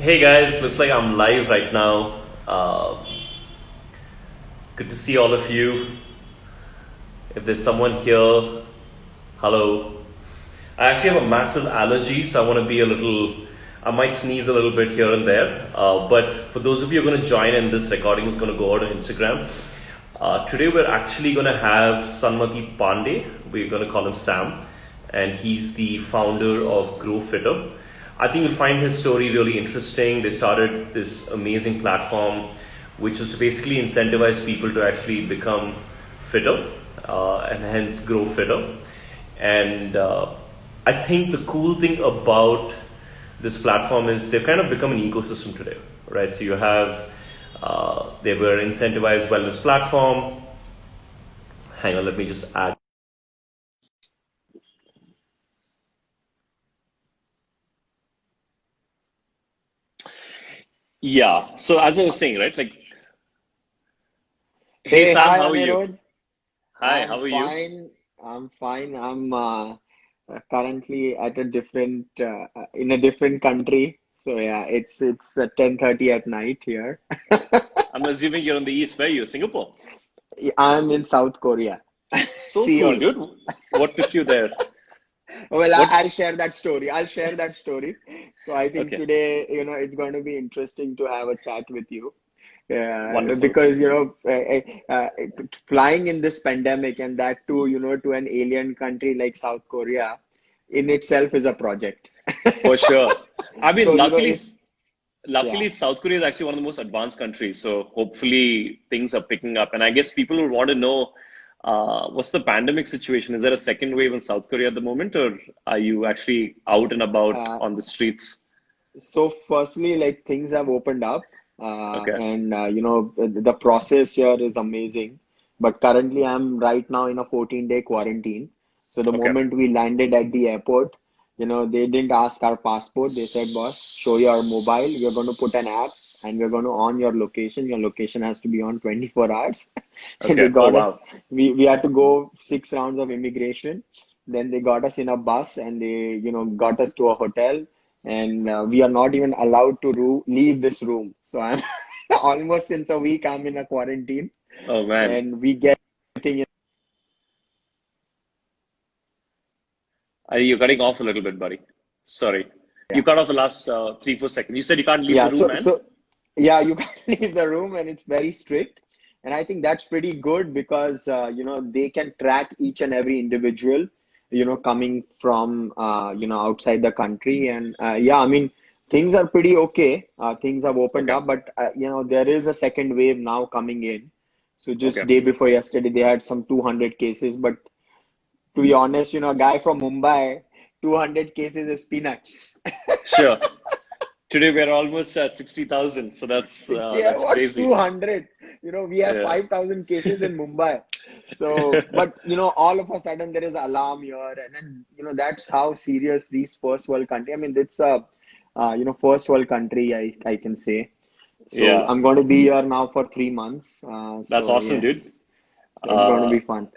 Hey guys, looks like I'm live right now. Good to see all of you. If there's someone here, hello. I actually have a massive allergy, so I want to be a little. I might sneeze a little bit here and there. But for those of you who are going to join in, this recording is going to go out on Instagram. Today we're actually going to have Sanmati Pande. We're going to call him Sam, and he's the founder of GROWFITTER. I think you'll find his story really interesting. They started this amazing platform, which was to basically incentivize people to actually become fitter, and hence grow fitter. And I think the cool thing about this platform is they've kind of become an ecosystem today, right? So you have they were Incentivized Wellness Platform. Hang on, let me just add. Yeah. So as I was saying, right? Like, hey Hey, Sam, hi how are you? Anirudh. Hi, I'm how are you? fine. I'm fine. I'm currently at a different in a different country. So yeah, it's 10:30 at night here. I'm assuming you're on the east. Where are you? Singapore. I'm in South Korea, So cool, Seoul. dude. What took you there? Well, What? I'll share that story. I'll share that story. So I think Okay, today, it's going to be interesting to have a chat with you. Yeah, wonderful. because flying in this pandemic and that too, to an alien country like South Korea, in itself is a project. For sure. I mean, So, luckily, if yeah, South Korea is actually one of the most advanced countries. So hopefully things are picking up. And I guess people will want to know what's the pandemic situation? Is there a second wave in South Korea at the moment, or are you actually out and about uh, on the streets? so firstly, like things have opened up, Okay. and the process here is amazing. But currently, I'm right now in a 14-day quarantine. So the Okay. moment we landed at the airport, they didn't ask our passport. They said, "Boss, show your mobile. We're going to put an app, and we're going to on your location. Your location has to be on 24 hours." And they Okay. Oh, got us. wow. We had to go 6 rounds of immigration. Then they got us in a bus, and they got us to a hotel, and we are not even allowed to leave this room. So I'm almost since a week I'm in a quarantine, Oh, man. and we get everything in. You're cutting off a little bit, buddy. Sorry. You Yeah, cut off the last 3, 4 seconds. You said you can't leave the yeah. room, So man. so yeah, you can't leave the room, and it's very strict. And I think that's pretty good because they can track each and every individual, coming from outside the country. And yeah, I mean things are pretty okay. Things have opened Okay. up, but there is a second wave now coming in. So Okay. just day before yesterday, they had some 200 cases. But to be honest, a guy from Mumbai, 200 cases is peanuts. Sure. Today we're almost at 60,000, so 60, that's what's crazy. 200? We have Yeah. 5,000 cases in Mumbai. So, but all of a sudden there is alarm here, and then that's how serious these first world country. I mean, it's a first world country, I can say. So Yeah. I'm going to be here now for 3 months. That's So awesome, yes, dude. so it's going to Uh, be fun.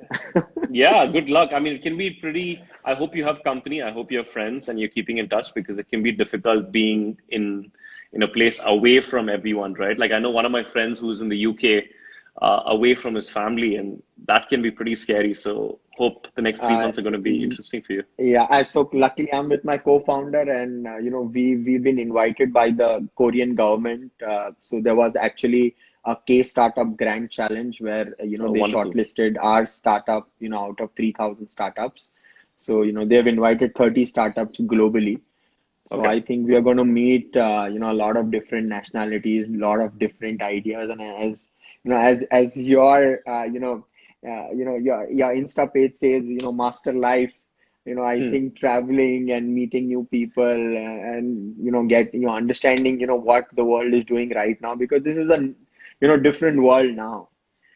yeah, good luck. I mean, it can be pretty. I hope you have company. I hope you have friends and you're keeping in touch because it can be difficult being in a place away from everyone, right? Like I know one of my friends who's in the UK, away from his family, and that can be pretty scary. So hope the next three Uh, months are going to be interesting for you. Yeah, I so luckily I'm with my co-founder, and we've been invited by the Korean government. So there was actually a K startup grand challenge where Oh, they wonderful. shortlisted our startup out of 3,000 startups. So they've invited 30 startups globally. So Okay. I think we are going to meet a lot of different nationalities, a lot of different ideas, and as your your Insta page says, Master Life. I Hmm. think traveling and meeting new people, and get understanding what the world is doing right now, because this is a different world now.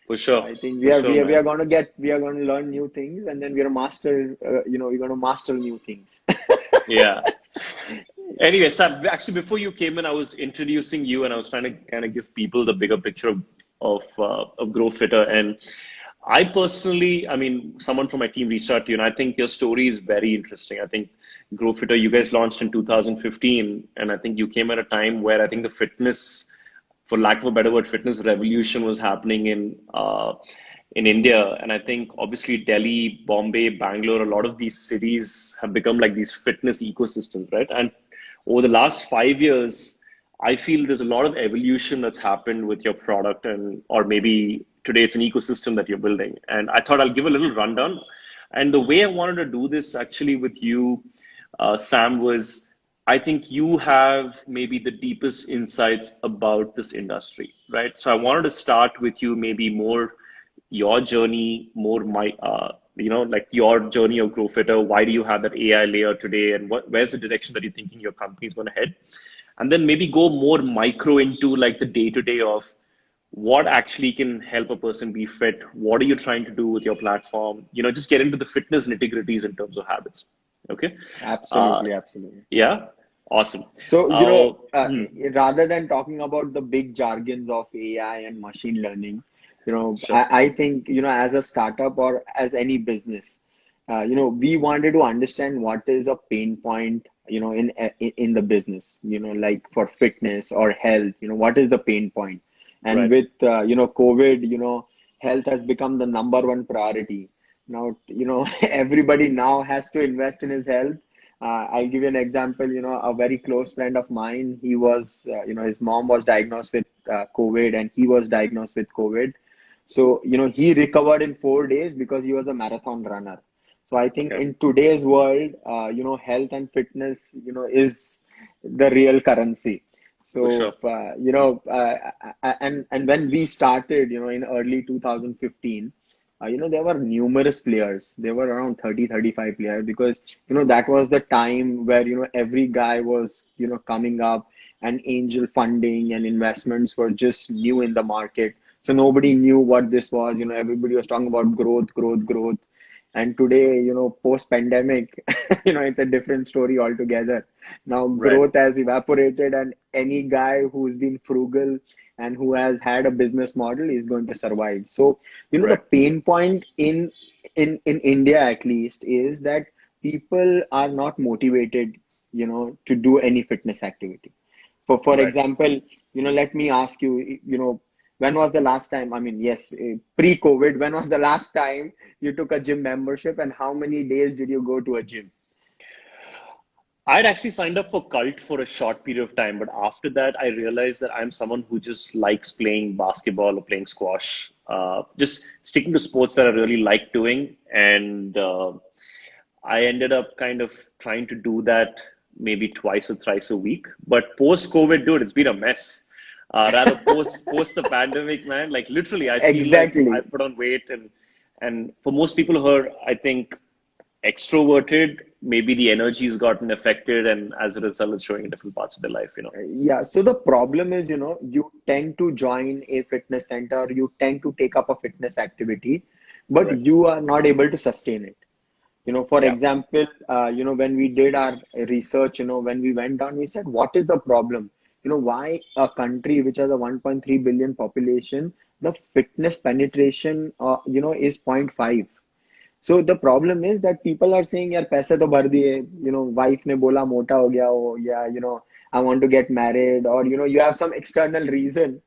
For So sure. I think For sure, we man. are going to learn new things, and then we're going to master new things. Yeah. Anyway, Sam, actually, before you came in, I was introducing you and I was trying to kind of give people the bigger picture of GrowFitter. And I personally, I mean, someone from my team reached out to you, and I think your story is very interesting. I think GrowFitter, you guys launched in 2015, and I think you came at a time where I think the fitness, for lack of a better word, fitness revolution was happening in India. And I think obviously Delhi, Bombay, Bangalore, a lot of these cities have become like these fitness ecosystems, right? And over the last 5 years, I feel there's a lot of evolution that's happened with your product, and or maybe today it's an ecosystem that you're building. And I thought I'll give a little rundown. And the way I wanted to do this actually with you, Sam, was I think you have maybe the deepest insights about this industry, right? So I wanted to start with you, maybe more your journey, more like your journey of GrowFitter. Why do you have that AI layer today, and where's the direction that you're thinking your company is going to head? And then maybe go more micro into like the day to day of what actually can help a person be fit. What are you trying to do with your platform? Just get into the fitness nitty-gritties in terms of habits. Okay. Uh, Absolutely, absolutely. yeah. Awesome. So, Hmm, rather than talking about the big jargons of AI and machine learning, sure. I think, as a startup or as any business, we wanted to understand what is a pain point, in the business, like for fitness or health, what is the pain point? And Right. with, COVID, health has become the number one priority. Now, everybody now has to invest in his health. I'll give you an example. A very close friend of mine, he was, his mom was diagnosed with COVID, and he was diagnosed with COVID. So, he recovered in 4 days because he was a marathon runner. So I think Okay. in today's world, health and fitness, is the real currency. For So, sure. and when we started, in early 2015, there were numerous players. There were around 30, 35 players because, that was the time where, every guy was, coming up, and angel funding and investments were just new in the market. So nobody knew what this was. Everybody was talking about growth, growth, growth. And today, post pandemic, it's a different story altogether. Now, Right. growth has evaporated, and any guy who's been frugal and who has had a business model is going to survive. So, the Right. pain point in India at least is that people are not motivated, to do any fitness activity. For Right. example, let me ask you, when was the last time, I mean, yes, pre-COVID, when was the last time you took a gym membership, and how many days did you go to a gym? I'd actually signed up for Cult for a short period of time, but after that, I realized that I'm someone who just likes playing basketball or playing squash, just sticking to sports that I really like doing. And I ended up kind of trying to do that maybe twice or thrice a week. But post COVID, dude, it's been a mess. Rather post the pandemic, man. Like literally, I feel like I Exactly. put on weight, and for most people who are, I think, extroverted, maybe the energy's gotten affected, and as a result, it's showing in different parts of their life. Yeah. So the problem is, you tend to join a fitness center, you tend to take up a fitness activity, but Right. you are not able to sustain it. For Yeah. example, when we did our research, when we went down, we said, what is the problem? Why a country which has a 1.3 billion population, the fitness penetration, is 0.5. So the problem is that people are saying, यार पैसे तो भर दिए, wife ने बोला मोटा हो गया हो, yeah, I want to get married, or you have some external reason,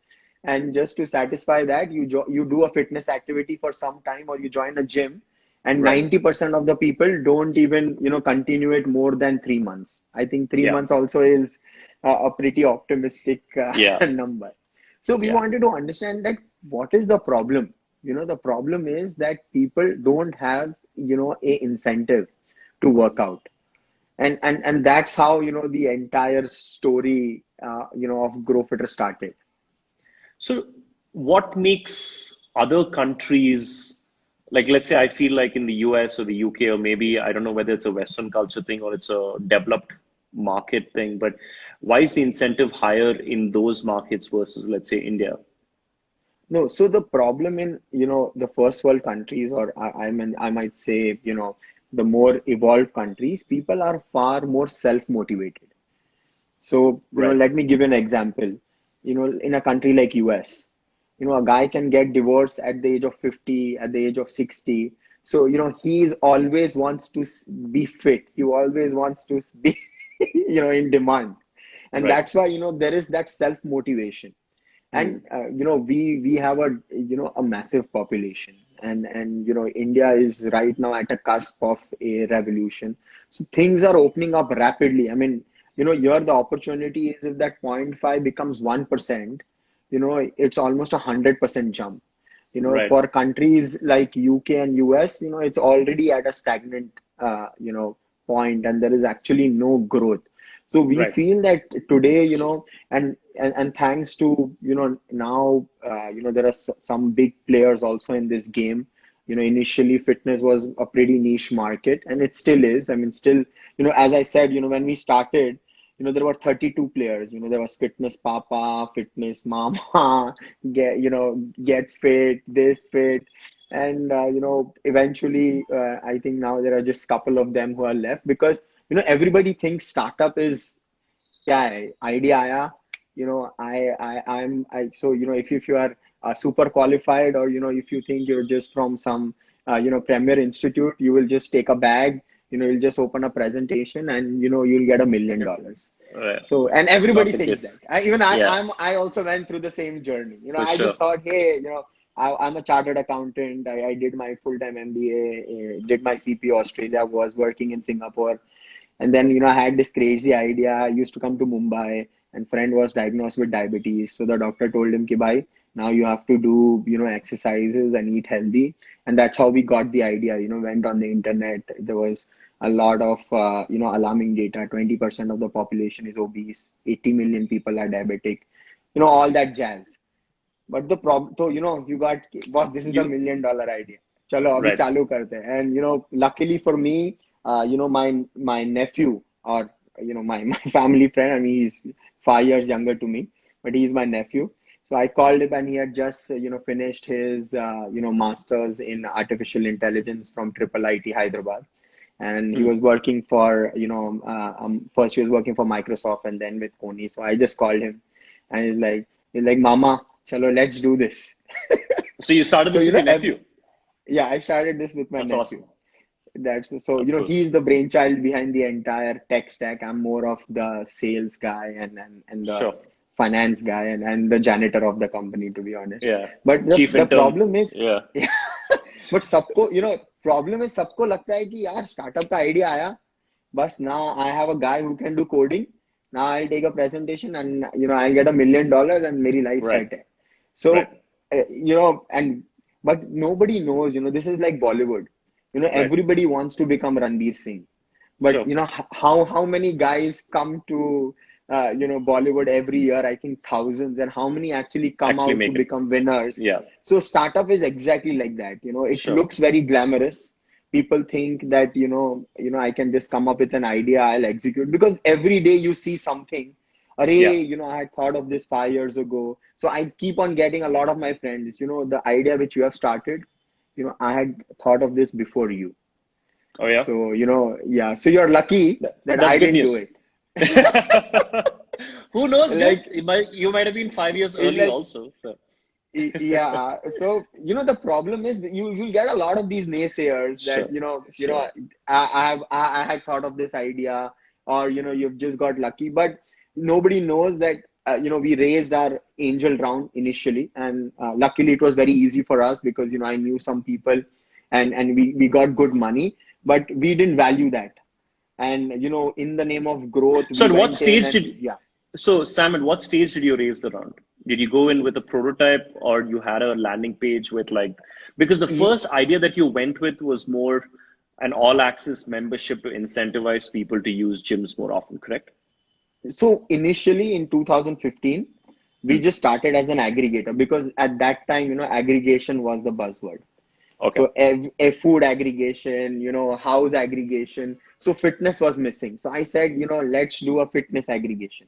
and just to satisfy that, you do a fitness activity for some time, or you join a gym, and Right. 90% of the people don't even continue it more than 3 months. I think three Yeah. months also is a pretty optimistic Yeah. number. So we Yeah. wanted to understand that what is the problem. The problem is that people don't have, a incentive to work out. And that's how, the entire story, of GrowFitter started. So, what makes other countries, like, let's say I feel like in the US or the UK, or maybe I don't know whether it's a Western culture thing or it's a developed market thing, but why is the incentive higher in those markets versus, let's say, India? No, so the problem in, the first world countries, or I might say, the more evolved countries, people are far more self-motivated. So, Right. let me give you an example. In a country like US, a guy can get divorced at the age of 50, at the age of 60. So, he's always wants to be fit. He always wants to be, in demand. And Right. that's why, there is that self motivation. And Hmm. we have a massive population, and India is right now at a cusp of a revolution. So things are opening up rapidly. I mean, here the opportunity is if that point 0.5 becomes 1%, it's almost 100% jump. Right. For countries like UK and US, it's already at a stagnant point, and there is actually no growth. So we Right. feel that today, and thanks to, now, there are some big players also in this game. Initially fitness was a pretty niche market, and it still is. I mean, still, as I said, when we started, there were 32 players. There was Fitness Papa, Fitness Mama, get fit, this fit. And, eventually, I think now there are just a couple of them who are left because, everybody thinks startup is, क्या है idea आया, so if you are super qualified, or if you think you're just from some premier institute, you will just take a bag, you'll just open a presentation, and you'll get $1 million. Right. So, and Not everybody the thinks that. case. Even Yeah, I also went through the same journey. for I sure. just thought, hey, I'm a chartered accountant. I did my full-time MBA, did my CP Australia, was working in Singapore. And then, I had this crazy idea. I used to come to Mumbai, and friend was diagnosed with diabetes. So the doctor told him, ki, bhai, now you have to do, exercises and eat healthy. And that's how we got the idea, went on the internet. There was a lot of, alarming data. 20% of the population is obese. 80 million people are diabetic, all that jazz. But the problem, so, you got, boss, this is the You $1 million idea. Chalo, abhi right. chalu karte hain. And, luckily for me, my nephew, or, my family friend, I mean, he's 5 years younger to me, but he's my nephew. So I called him, and he had just, finished his, master's in artificial intelligence from Triple IT Hyderabad. And he Hmm. was working for, first he was working for Microsoft and then with Coney. So I just called him, and he's like, Mama, chalo, let's do this. So you started So, this with your nephew. yeah, I started this with my That's nephew. awesome. That's so, That's cool. he's the brainchild behind the entire tech stack. I'm more of the sales guy and the Sure. finance guy and the janitor of the company, to be honest. Yeah. But the Chief the intern. problem is, Yeah. but सबको, problem is सबको लगता है कि यार startup का idea आया, बस now I have a guy who can do coding. Now I'll take a presentation, and I'll get $1 million, and मेरी life Right. set है. So, Right. and but nobody knows, this is like Bollywood. Right. Everybody wants to become Ranveer Singh. But Sure. how many guys come to Bollywood every year? I think thousands. And how many actually come Actually out to make it. become winners? Yeah. So startup is exactly like that. It Sure. looks very glamorous. People think that I can just come up with an idea, I'll execute, because every day you see something. Yeah. Array, I had thought of this 5 years ago. So I keep on getting a lot of my friends, the idea which you have started, I had thought of this before you. Oh yeah. So, yeah. So you're lucky that That's I good didn't do news. it. Who knows, dude? Like, You might have been 5 years early like, also. So yeah. So, the problem is that you'll get a lot of these naysayers that, sure. Sure. I had thought of this idea, or, you've just got lucky. But nobody knows that, we raised our angel round initially, and luckily it was very easy for us because, I knew some people, and we got good money, but we didn't value that. And, in the name of growth, So we at what went in, stage and did yeah. so Sam, at what stage did you raise the round? Did you go in with a prototype or you had a landing page with like because the first idea that you went with was more an all access membership to incentivize people to use gyms more often, correct? So initially in 2015, we Hmm. just started as an aggregator because at that time, aggregation was the buzzword. Okay. So a food aggregation, house aggregation. So fitness was missing. So I said, let's do a fitness aggregation.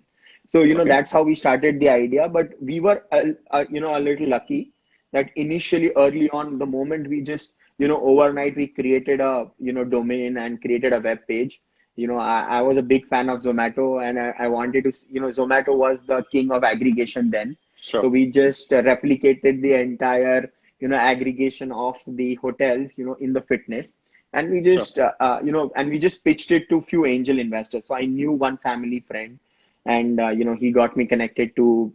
So, Okay. that's how we started the idea. But we were, a little lucky that initially early on, the moment we just, overnight we created a, domain and created a web page. I was a big fan of Zomato, and I wanted to, Zomato was the king of aggregation then. So Sure. we just replicated the entire, aggregation of the hotels, in the fitness. And we Sure. just, and we just pitched it to few angel investors. So I knew one family friend, and, he got me connected to,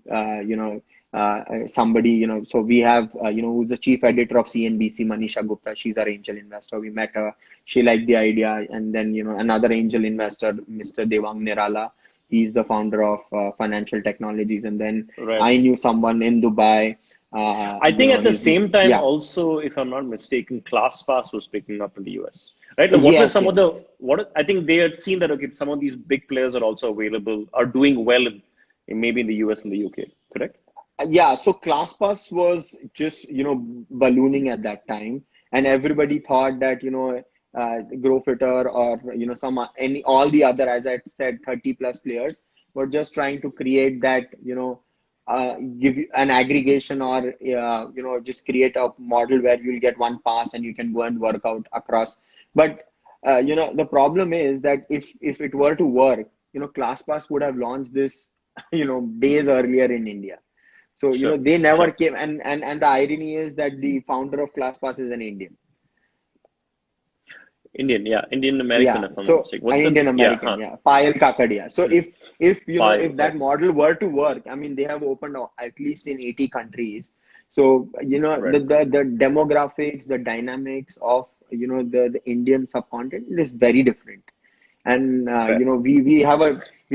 somebody, so we have, who's the chief editor of CNBC, Manisha Gupta. She's our angel investor. We met her. She liked the idea. And then, another angel investor, Mr. Devang Nirala, he's the founder of Financial Technologies. And then Right. I knew someone in Dubai. I think at the He's, same time, yeah, also, if I'm not mistaken, ClassPass was picking up in the US, right? Like, what were yes, some of yes. what I think they had seen that, okay, some of these big players are also available, are doing well maybe in the US and the UK, correct? Yeah, so ClassPass was just, ballooning at that time, and everybody thought that, GrowFitter or, some any all the other, as I said, 30 plus players were just trying to create that, give you an aggregation or, just create a model where you'll get one pass and you can go and work out across. But, the problem is that if it were to work, ClassPass would have launched this, days earlier in India. So, Sure, they never sure. came. And the irony is that the founder of ClassPass is an Indian. Indian, yeah, Indian American, Yeah. if I'm not So mistaken. What's the, Indian yeah, American, huh? yeah. Payal Kakadia. So Hmm. if File, that right, model were to work, I mean, they have opened at least in 80 countries. So, right, the demographics, the dynamics of, the Indian subcontinent is very different. And, fair. we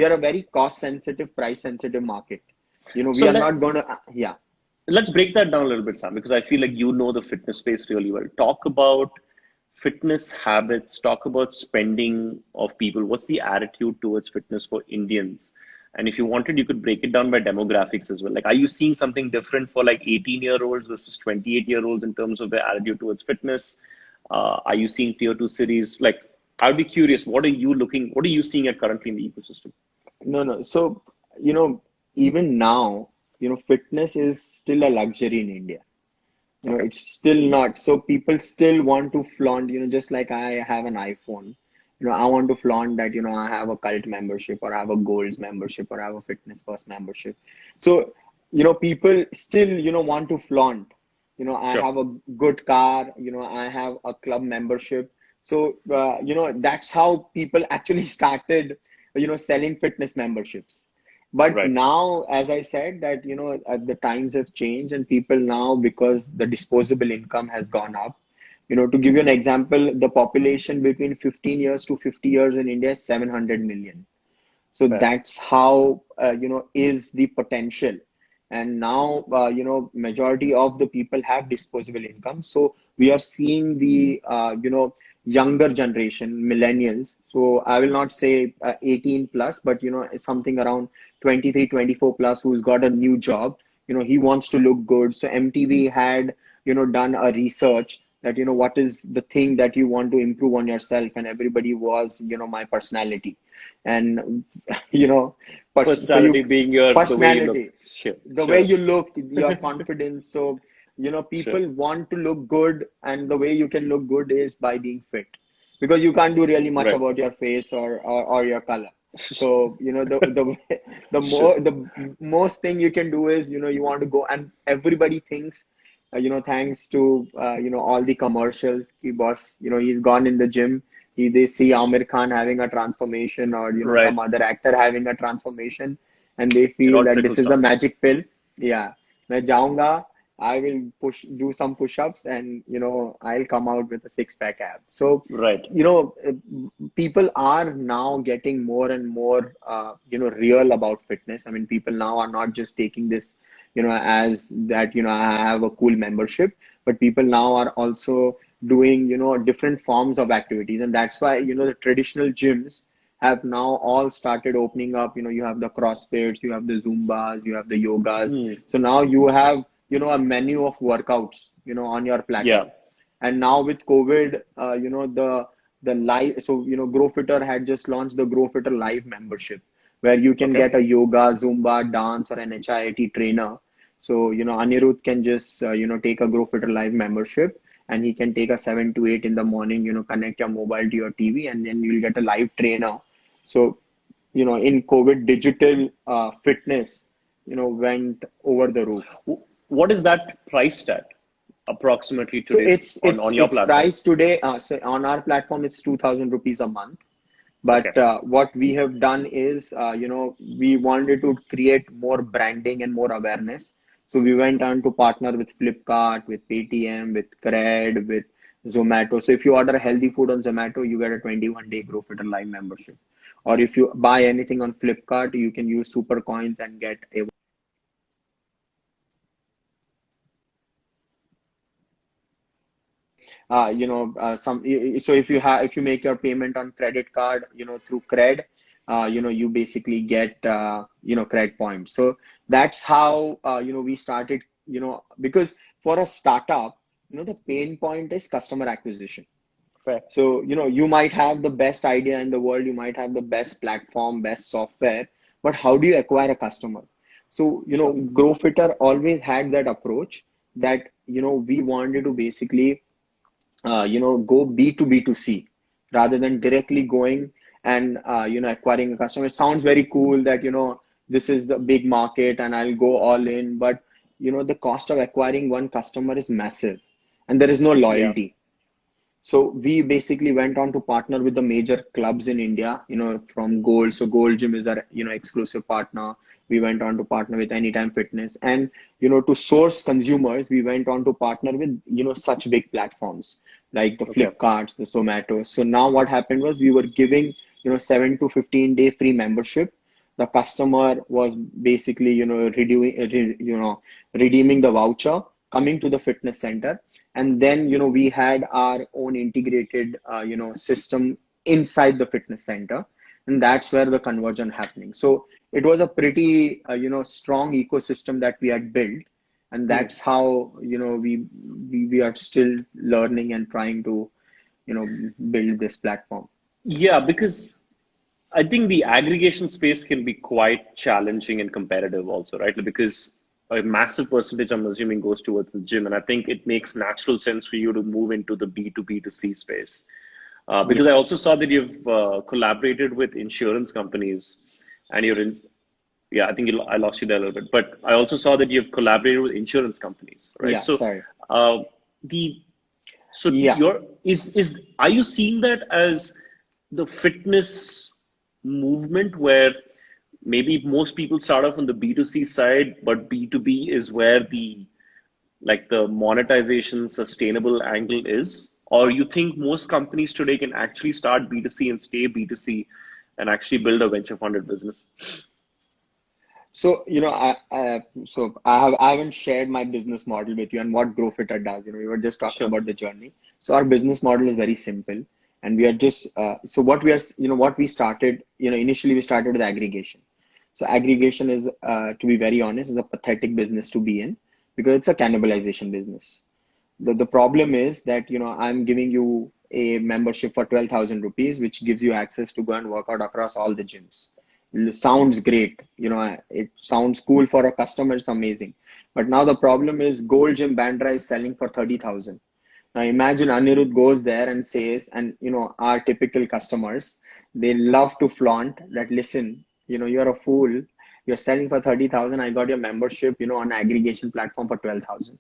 are a very cost sensitive, price sensitive market. We So are not gonna, yeah. let's break that down a little bit, Sam, because I feel like you know the fitness space really well. Talk about fitness habits, talk about spending of people. What's the attitude towards fitness for Indians? And if you wanted, you could break it down by demographics as well. Like, are you seeing something different for like 18-year-olds versus 28-year-olds in terms of their attitude towards fitness? Are you seeing tier two cities? Like, I'd be curious, what are you seeing at currently in the ecosystem? No, no. So, even now, fitness is still a luxury in India. Okay. It's still not. So people still want to flaunt, just like I have an iPhone. I want to flaunt that, I have a cult membership or I have a goals membership or I have a fitness first membership. So, people still, want to flaunt. I Sure. have a good car, I have a club membership. So, that's how people actually started, selling fitness memberships. But Right. now, as I said, that the times have changed, and people now, because the disposable income has gone up. To give you an example, the population between 15 years to 50 years in India is 700 million. So Fair. that's how, is the potential. And now, majority of the people have disposable income. So we are seeing the, younger generation, millennials. So I will not say 18 plus, but, something around 23, 24 plus who's got a new job. He wants to look good. So MTV had, done a research that, what is the thing that you want to improve on yourself? And everybody was, my personality. And so you Personality being the way you look. personality, Sure. the way Sure. you look, your confidence. So Sure. people want to look good, and the way you can look good is by being fit, because you can't do really much Right. about your face or your color. So Sure. the most thing you can do is, you want to go, and everybody thinks, thanks to, all the commercials, he boss, he's gone in the gym. They see Amir Khan having a transformation, or, Right. some other actor having a transformation, and they It feel all that this trickles is the down. magic pill. Yeah, मैं जाऊंगा, I will do some push-ups, and, I'll come out with a six-pack ab. So, Right. people are now getting more and more, real about fitness. I mean, people now are not just taking this, as that, I have a cool membership, but people now are also doing, different forms of activities. And that's why, the traditional gyms have now all started opening up. You have the CrossFits, you have the Zumbas, you have the yogas. Hmm. So now you have, a menu of workouts, on your platter. Yeah. And now with COVID, the live, so, GrowFitter had just launched the GrowFitter Live membership, where you can Okay. get a yoga, Zumba, dance, or an HIIT trainer. So, Anirudh can just, take a GrowFitter Live membership, and he can take a 7 to 8 in the morning, connect your mobile to your TV, and then you'll get a live trainer. So, in COVID, digital fitness, went over the roof. What is that priced at approximately So today it's on it's your it's platform? priced today. So on our platform, it's 2,000 rupees a month. Okay. But what we have done is, we wanted to create more branding and more awareness. So we went on to partner with Flipkart, with Paytm, with Cred, with Zomato. So if you order healthy food on Zomato, you get a 21-day GrowFitter Live membership. Or if you buy anything on Flipkart, you can use super coins and get a some so if you make your payment on credit card, through Cred, you basically get cred points. So that's how we started, because for a startup, the pain point is customer acquisition. Fair. So, you might have the best idea in the world, you might have the best platform, best software, but how do you acquire a customer? So, Sure. GrowFitter always had that approach that, we wanted to basically go B to B to C rather than directly going and acquiring a customer. It sounds very cool that this is the big market and I'll go all in, but the cost of acquiring one customer is massive, and there is no Yeah. loyalty. So we basically went on to partner with the major clubs in India, from Gold. So Gold Gym is our, exclusive partner. We went on to partner with Anytime Fitness. And, to source consumers, we went on to partner with, such big platforms like the Okay. Flipkarts, the Zomatos. So now what happened was we were giving, 7 to 15-day free membership. The customer was basically, redeeming the voucher, coming to the fitness center, and then we had our own integrated system inside the fitness center, and that's where the conversion happening. So it was a pretty strong ecosystem that we had built, and Hmm. that's how we are still learning and trying to build this platform. Yeah, because I think the aggregation space can be quite challenging and competitive also, right? Because a massive percentage, I'm assuming, goes towards the gym. And I think it makes natural sense for you to move into the B2B2C space. Yeah. Because I also saw that you've collaborated with insurance companies and you're in, yeah, I think I lost you there a little bit. But I also saw that you've collaborated with insurance companies, right? Yeah, So sorry. uh, the so Yeah. your is are you seeing that as the fitness movement where maybe most people start off on the B2C side, but B2B is where the monetization sustainable angle is? Or you think most companies today can actually start B2C and stay B2C and actually build a venture funded business? So, I haven't shared my business model with you and what GrowFitter does. We were just talking Sure. about the journey. So our business model is very simple, and we are just so what we are, what we started, initially we started with aggregation. So aggregation is, to be very honest, is a pathetic business to be in because it's a cannibalization business. The problem is that, I'm giving you a membership for 12,000 rupees, which gives you access to go and work out across all the gyms. Sounds great. It sounds cool for a customer. It's amazing. But now the problem is Gold Gym Bandra is selling for 30,000. Now imagine Anirudh goes there and says, and our typical customers, they love to flaunt that, listen, you're a fool. You're selling for 30,000. I got your membership, on aggregation platform for 12,000.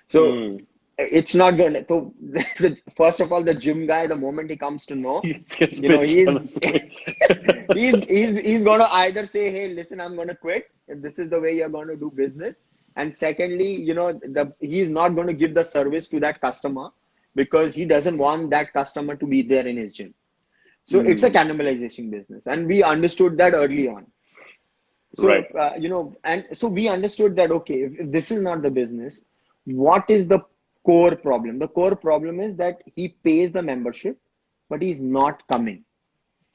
So Hmm. it's not gonna. So first of all, the gym guy, the moment he comes to know, It gets pissed, I'm he's assuming. he's gonna either say, "Hey, listen, I'm gonna quit if this is the way you're gonna do business," and secondly, he's not gonna give the service to that customer because he doesn't want that customer to be there in his gym. So it's a Hmm. cannibalization business, and we understood that early on. Right. So, and so we understood that, okay, if this is not the business, what is the core problem? The core problem is that he pays the membership, but he's not coming.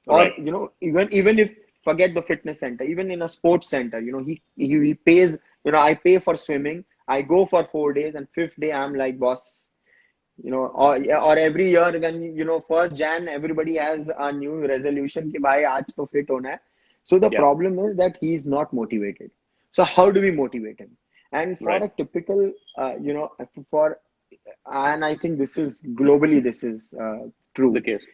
Or, Right. even if, forget the fitness center, even in a sports center, he pays, I pay for swimming, I go for 4 days, and fifth day, I'm like, boss, or every year when, first Jan, everybody has a new resolution ki bhai aaj to fit hona hai. So the Yeah. problem is that he's not motivated. So how do we motivate him? And for Right. a typical, for and I think this is globally, this is The true. case.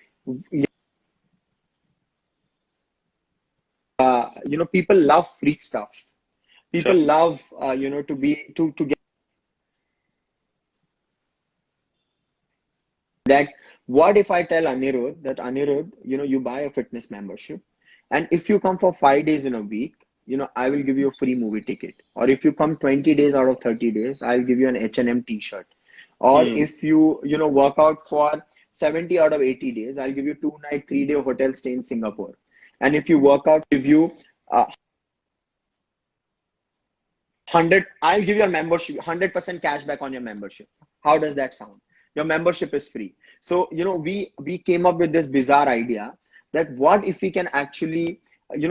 People love free stuff. People Sure. love, to be to get that. What if I tell Anirudh that Anirudh, you buy a fitness membership, and if you come for 5 days in a week, I will give you a free movie ticket. Or if you come 20 days out of 30 days, I'll give you an H&M t-shirt. Or Hmm. if you, work out for 70 out of 80 days, I'll give you 2 night, 3 day hotel stay in Singapore. And if you work out, give you 100, I'll give your membership 100% cash back on your membership. How does that sound? Your membership is free. So, we came up with this bizarre idea that what if we can actually,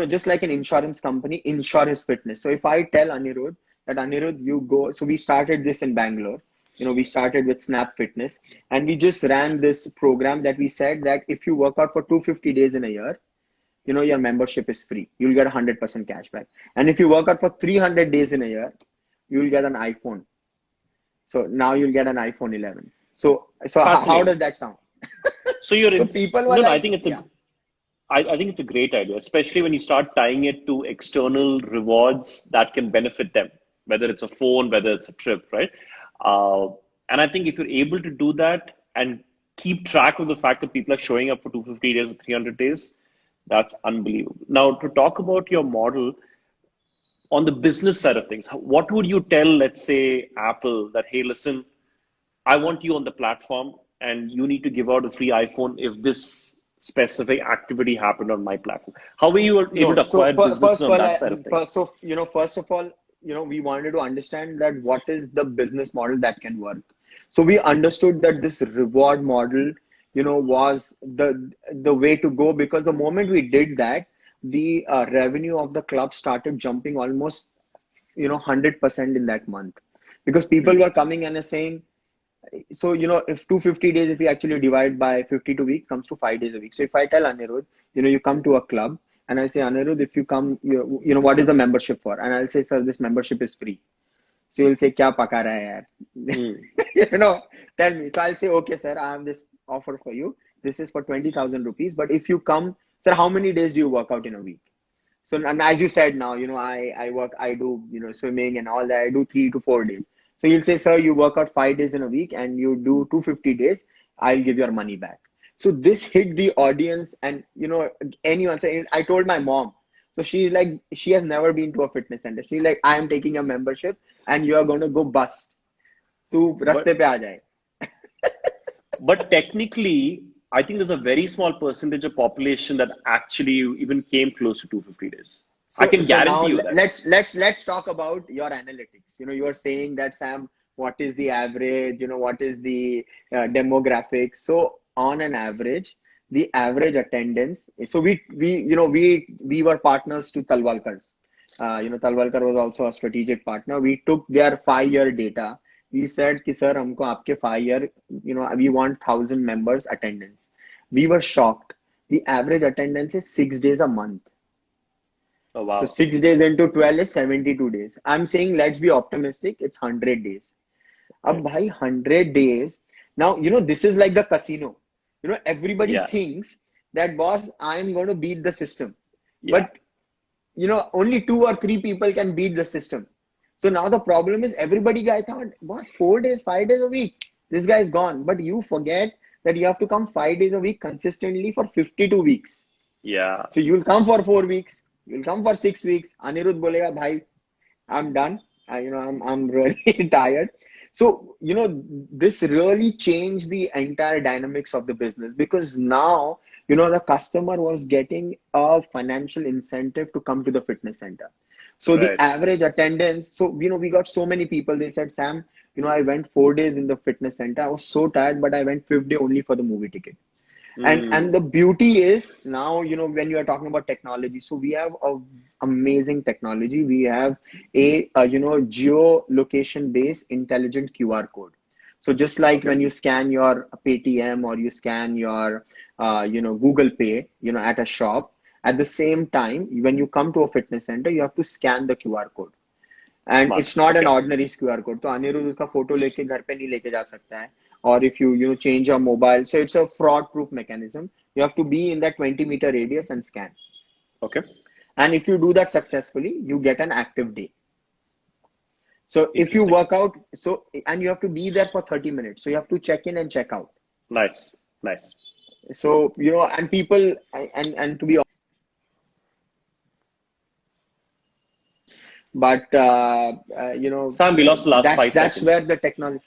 just like an insurance company, insure his fitness. So if I tell Anirudh that Anirudh, you go, so we started this in Bangalore. We started with Snap Fitness, and we just ran this program that we said that if you work out for 250 days in a year, your membership is free. You'll get 100% cash back. And if you work out for 300 days in a year, you'll get an iPhone. So now you'll get an iPhone 11. So how Fascinating. does that sound? So you're So in. people were No, no. I like, think it's a. yeah. I think it's a great idea, especially when you start tying it to external rewards that can benefit them, whether it's a phone, whether it's a trip, right? Uh, and I think if you're able to do that and keep track of the fact that people are showing up for 250 days or 300 days, that's unbelievable. Now, to talk about your model on the business side of things, what would you tell, let's say, Apple that, hey, listen, I want you on the platform and you need to give out a free iPhone if this specific activity happened on my platform. How were you able No, to so acquire businesses first of on all, that side of things? first of all, we wanted to understand that what is the business model that can work. So we understood that this reward model, was the way to go, because the moment we did that, the revenue of the club started jumping almost, 100% in that month, because people Hmm. were coming and saying, so if 250 days, if we actually divide by 52 weeks, comes to 5 days a week. So if I tell Anirudh, you come to a club, and I say, Anirudh, if you come, what is the membership for? And I'll say, sir, this membership is free. So you'll say, kya paka raha hai yaar? Hmm. you know Tell me. So I'll say, okay, sir, I have this offer for you. This is for 20,000 rupees, but if you come, sir, how many days do you work out in a week? So, and as you said now, I do, swimming and all that. I do 3 to 4 days. So you'll say, sir, you work out 5 days in a week and you do 250 days. I'll give your money back. So this hit the audience, and anyone. So I told my mom. So she's like, she has never been to a fitness center. She's like, I am taking a membership, and you are going to go bust. Tu raste But pe aa jaye. but technically, I think there's a very small percentage of population that actually even came close to 250 days. I So, can so now guarantee you that. let's talk about your analytics. You are saying that, Sam, what is the average? What is the demographic? So on an average, the average attendance. So we were partners to Talwalkar. Talwalkar was also a strategic partner. We took their 5 year data. We said, "Ki sir, हमको आपके 5 year, we want 1,000 members attendance." We were shocked. The average attendance is 6 days a month. Oh, So wow. 6 days into 12 is 72 days. I'm saying let's be optimistic. It's 100 days. Ab Right. bhai, 100 days. Now, this is like the casino. Everybody Yeah. thinks that, boss, I'm going to beat the system. Yeah. But, only 2 or 3 people can beat the system. So now the problem is everybody guy thought, boss, 4 days, 5 days a week. This guy is gone. But you forget that you have to come 5 days a week consistently for 52 weeks. Yeah. So you'll come for 4 weeks, you'll come for 6 weeks. Anirudh bolega, bhai, I'm done. I'm really tired. So, this really changed the entire dynamics of the business, because now, the customer was getting a financial incentive to come to the fitness center. So the Right. average attendance, so, we got so many people, they said, Sam, I went 4 days in the fitness center. I was so tired, but I went 5th day only for the movie ticket. And Hmm. the beauty is now, when you are talking about technology, so we have a amazing technology. We have a geolocation based intelligent QR code. So just like Okay. when you scan your Paytm, or you scan your Google Pay, at a shop, at the same time when you come to a fitness center, you have to scan the QR code. and Smart. it's not an Okay. ordinary QR code. तो अनिरुद्ध उसका photo लेके घर पे नहीं लेके जा सकता है. Or if you change your mobile, so it's a fraud proof mechanism. You have to be in that 20-meter radius and scan. Okay. And if you do that successfully, you get an active day. So if you Interesting. work out, so and you have to be there for 30 minutes. So you have to check in and check out. Nice. Nice. So and people and to be, but Sam, we lost the last that's 5 seconds. where the technology.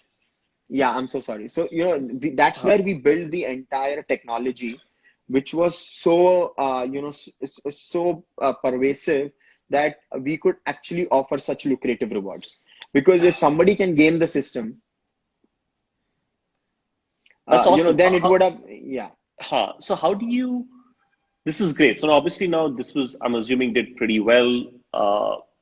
Yeah, I'm so sorry. So that's Uh, where we built the entire technology, which was so pervasive that we could actually offer such lucrative rewards. Because if somebody can game the system, that's awesome. then it would have, yeah. So how do you? This is great. So obviously now this was, I'm assuming, did pretty well.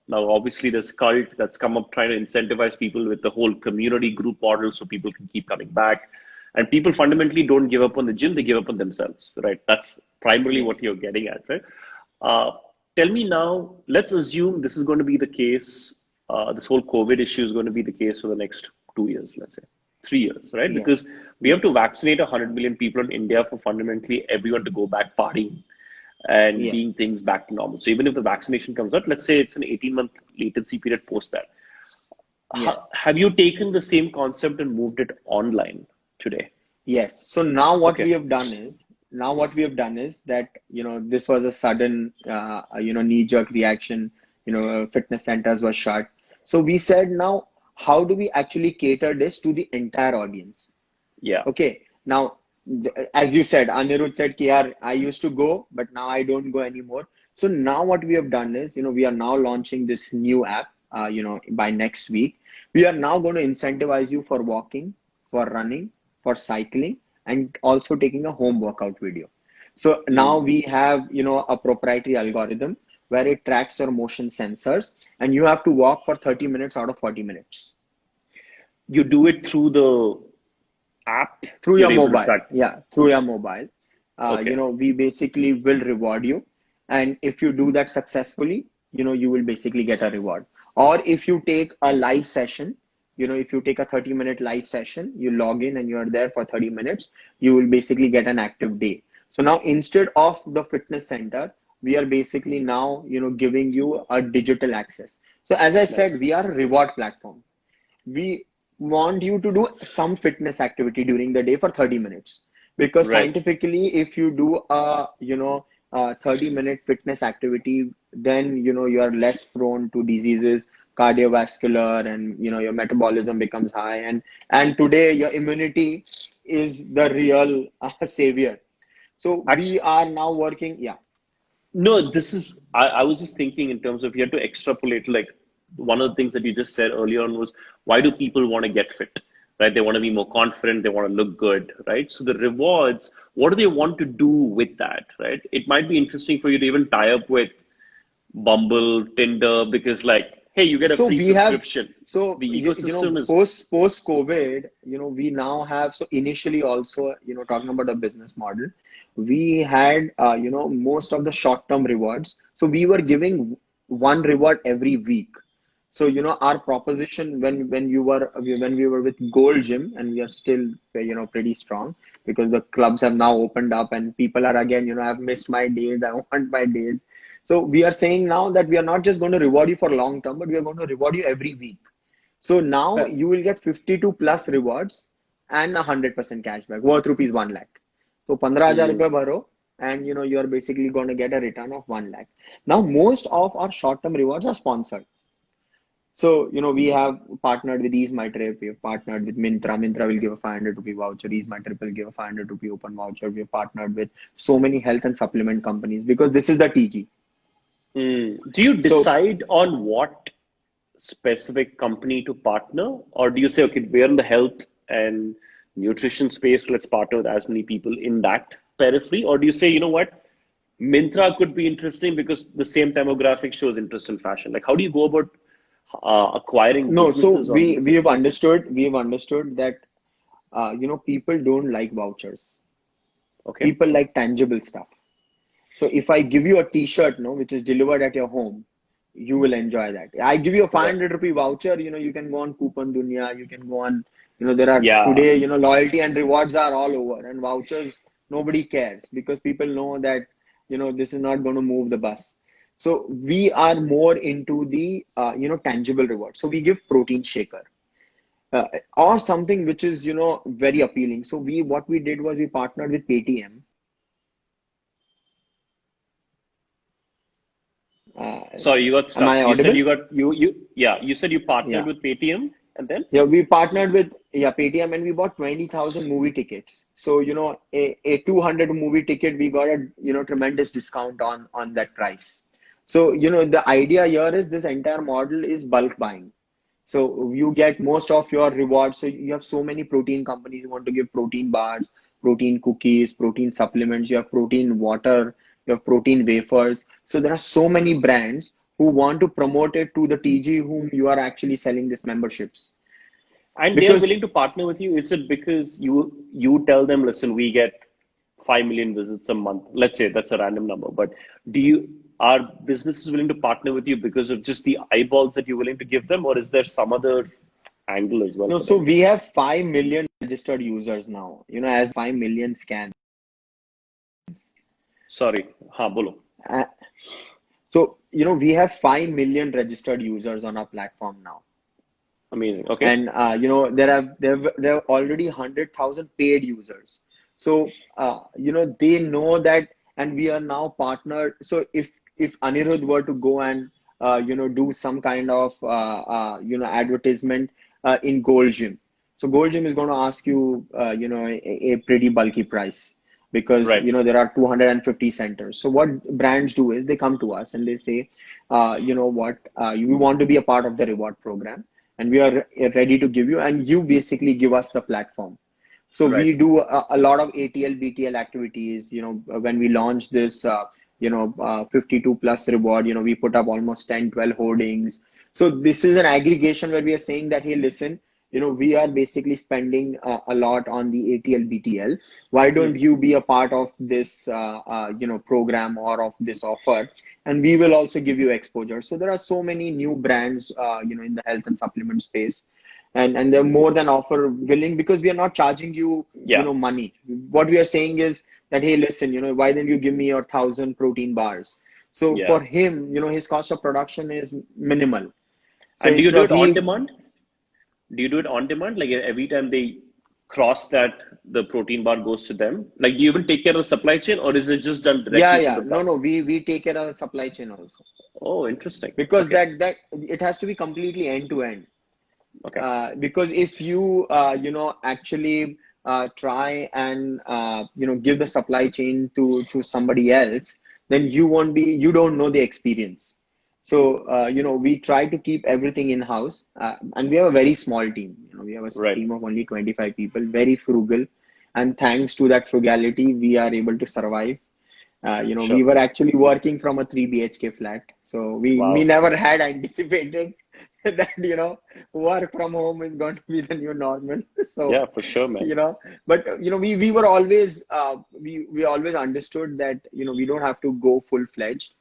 Now obviously there's cult that's come up trying to incentivize people with the whole community group model so people can keep coming back. And people fundamentally don't give up on the gym, they give up on themselves, right? That's primarily what Yes. you're getting at, right? Uh, Tell me now, let's assume this is going to be the case, this whole COVID issue is going to be the case for the next 2 years, let's say, 3 years, right? Yes. Because we have to Yes. vaccinate 100 million people in India for fundamentally everyone to go back partying and being Yes. things back to normal. So even if the vaccination comes out, let's say it's an 18-month latency period post that. Yes. Have you taken the same concept and moved it online today? Yes. So now what Okay. we have done is that, this was a sudden, knee-jerk reaction. Fitness centers were shut. So we said, now, how do we actually cater this to the entire audience? Yeah. Okay. Now, as you said, Anirudh said, ki, yaar, I used to go, but now I don't go anymore. So now what we have done is, we are now launching this new app, by next week. We are now going to incentivize you for walking, for running, for cycling, and also taking a home workout video. So now Mm. we have, a proprietary algorithm where it tracks your motion sensors, and you have to walk for 30 minutes out of 40 minutes You do it through the app, through you're your able to mobile. track. Yeah, through your mobile. Okay. We basically will reward you. And if you do that successfully, you will basically get a reward. Or if you take a live session, if you take a 30-minute live session, you log in and you are there for 30 minutes, you will basically get an active day. So now instead of the fitness center, we are basically now, giving you a digital access. So as I said, Nice. we are a reward platform. We want you to do some fitness activity during the day for 30 minutes, because Right. scientifically, if you do a 30-minute fitness activity, then you are less prone to diseases, cardiovascular, and your metabolism becomes high, and today your immunity is the real savior. So we Actually, are now working. Yeah. no, this is, I was just thinking in terms of you had to extrapolate, like one of the things that you just said earlier on was why do people want to get fit, right? They want to be more confident, they want to look good, right? So the rewards, what do they want to do with that, right? It might be interesting for you to even tie up with Bumble, Tinder, because like, hey, you get a So free we have, subscription. so The ecosystem is, post COVID, we now have, so initially also, talking about a business model, we had, most of the short term rewards. So we were giving one reward every week. So our proposition, when we were with Gold Gym, and we are still, pretty strong, because the clubs have now opened up and people are again, I've missed my days, I want my days. So we are saying now that we are not just going to reward you for long term, but we are going to reward you every week. So now uh, you will get 52 plus rewards and 100% cashback worth rupees 1 lakh. So 15,000 mm, rupees bharo, and you are basically going to get a return of 1 lakh. Now most of our short term rewards are sponsored. So, we have partnered with Ease My Trip. We have partnered with Mintra. Mintra will give a 500 rupee voucher. Ease My Trip will give a 500 rupee open voucher. We have partnered with so many health and supplement companies because this is the TG. Do you So, decide on what specific company to partner, or do you say, okay, we're in the health and nutrition space, let's partner with as many people in that periphery, or do you say, you know what, Mintra could be interesting because the same demographic shows interest in fashion? Like, how do you go about acquiring no, so businesses on this? we have understood that, people don't like vouchers. Okay. People like tangible stuff. So if I give you a t-shirt, no, which is delivered at your home, you will enjoy that. I give you a Right. 500 rupee voucher, you can go on Coupon Dunya, you can go on, there are Yeah. today, loyalty and rewards are all over, and vouchers, nobody cares because people know that, this is not going to move the bus. So we are more into the, tangible reward. So we give protein shaker. Or something which is, very appealing. So what we did was we partnered with Paytm. Uh, Sorry, you got am stuck. I You said audible? you got yeah, you said you partnered Yeah. with Paytm and then Yeah, we partnered with Paytm, and we bought 20,000 movie tickets. So, a 200 movie ticket, we got a, tremendous discount on that price. So, the idea here is this entire model is bulk buying. So you get most of your rewards. So you have so many protein companies who want to give protein bars, protein cookies, protein supplements, you have protein water, you have protein wafers. So there are so many brands who want to promote it to the TG whom you are actually selling these memberships. and they're Because willing to partner with you? Is it because you tell them, listen, we get 5 million visits a month? Let's say that's a random number, but do you are businesses willing to partner with you because of just the eyeballs that you're willing to give them, or is there some other angle as well no, for so them? we have 5 million registered users now, as 5 million scans. Sorry, ha, bolo. Uh, so, we have 5 million registered users on our platform now. Amazing. Okay. And there are already 100,000 paid users. So they know that, and we are now partnered. So if Anirudh were to go and do some kind of advertisement in Gold Gym, so Gold Gym is going to ask you a pretty bulky price, because Right. there are 250 centers. So what brands do is they come to us and they say, we want to be a part of the reward program, and we are ready to give you, and you basically give us the platform. So Right. we do a lot of ATL, BTL activities. When we launched this, 52 plus reward, we put up almost 10, 12 hoardings. So this is an aggregation where we are saying that, hey, listen, we are basically spending a lot on the ATL, BTL. Why Hmm. don't you be a part of this, program or of this offer? And we will also give you exposure. So there are so many new brands, in the health and supplement space, and they're more than offer willing, because we are not charging you, Yeah. money. What we are saying is that, hey, listen, why don't you give me your 1,000 protein bars? So Yeah. for him, his cost of production is minimal. So And do you instead do of it on he, demand? Do you do it on demand? Like every time they cross that, the protein bar goes to them? Like, do you even take care of the supply chain, or is it just done yeah, directly to yeah, the no, brand? no, we take care of the supply chain also, Oh, interesting. because Okay. that it has to be completely end to end. Okay. Because if you actually try and give the supply chain to somebody else, then you don't know the experience. So we try to keep everything in house, and we have a very small team. We have a Right. team of only 25 people, very frugal, and thanks to that frugality, we are able to survive. We Sure. were actually working from a 3 BHK flat. So we Wow. never had anticipated that, work from home is going to be the new normal. So, Yeah, for sure, man. but, we were always, we always understood that, we don't have to go full fledged.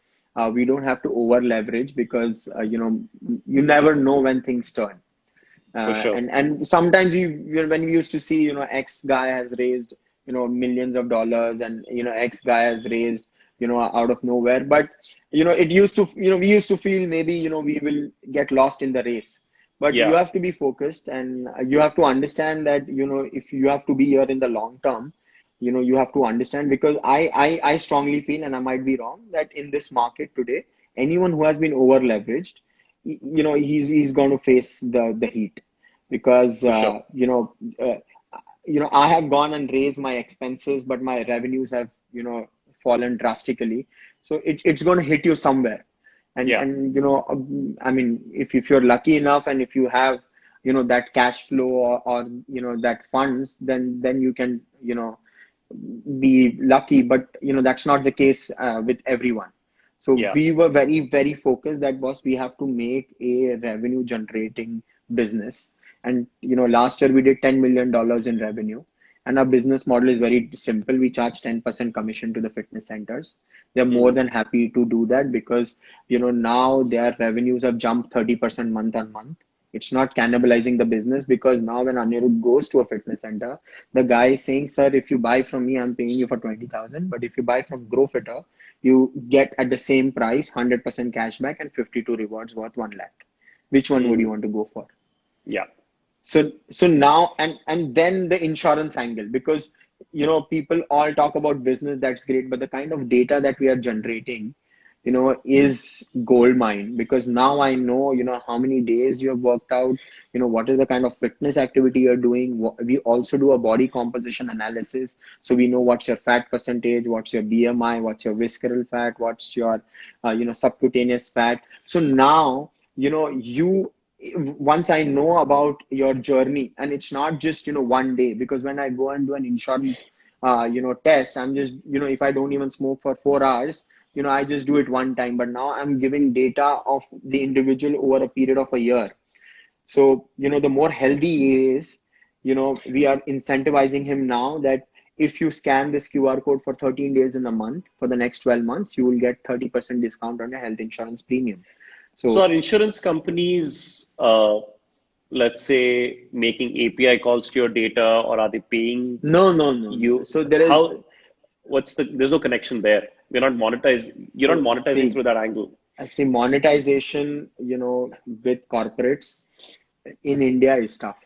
We don't have to over leverage, because, you never know when things turn. For sure. And sometimes when we used to see, X guy has raised, millions of dollars, and, X guy has raised, out of nowhere. But, it used to, we used to feel maybe, we will get lost in the race. But you Yeah. have to be focused, and you have to understand that, if you have to be here in the long term, you have to understand, because I strongly feel, and I might be wrong, that in this market today, anyone who has been over leveraged, he's going to face the heat, because For sure. I have gone and raised my expenses, but my revenues have fallen drastically. So it's going to hit you somewhere. Yeah. And I mean, if you're lucky enough, and if you have that cash flow, or that funds, then you can be lucky. But that's not the case with everyone. So Yeah. we were very, very focused that, boss, we have to make a revenue generating business. And last year we did $10 million in revenue, And our business model is very simple. We charge 10% commission to the fitness centers. They're more than happy to do that because, now their revenues have jumped 30% month on month. It's not cannibalizing the business because now when Anirudh goes to a fitness center, the guy is saying, sir, if you buy from me, I'm paying you for 20,000. But if you buy from GrowFitter, you get at the same price, 100% cashback and 52 rewards worth 1 lakh. Which one would you want to go for? Yeah. So now and then the insurance angle, because people all talk about business, that's great, but the kind of data that we are generating, is gold mine, because now I know, how many days you have worked out, what is the kind of fitness activity you're doing. We also do a body composition analysis, so we know what's your fat percentage, what's your BMI, what's your visceral fat, what's your subcutaneous fat. So now you once I know about your journey, and it's not just one day, because when I go and do an insurance test, I'm just if I don't even smoke for 4 hours, I just do it one time. But now I'm giving data of the individual over a period of a year. So the more healthy he is, we are incentivizing him now that if you scan this QR code for 13 days in a month for the next 12 months, you will get 30% discount on your health insurance premium. So So are insurance companies, let's say, making API calls to your data, or are they paying no. you? So there is, How? There's no connection there. You're not so monetizing through that angle. I see monetization, with corporates in India is tough.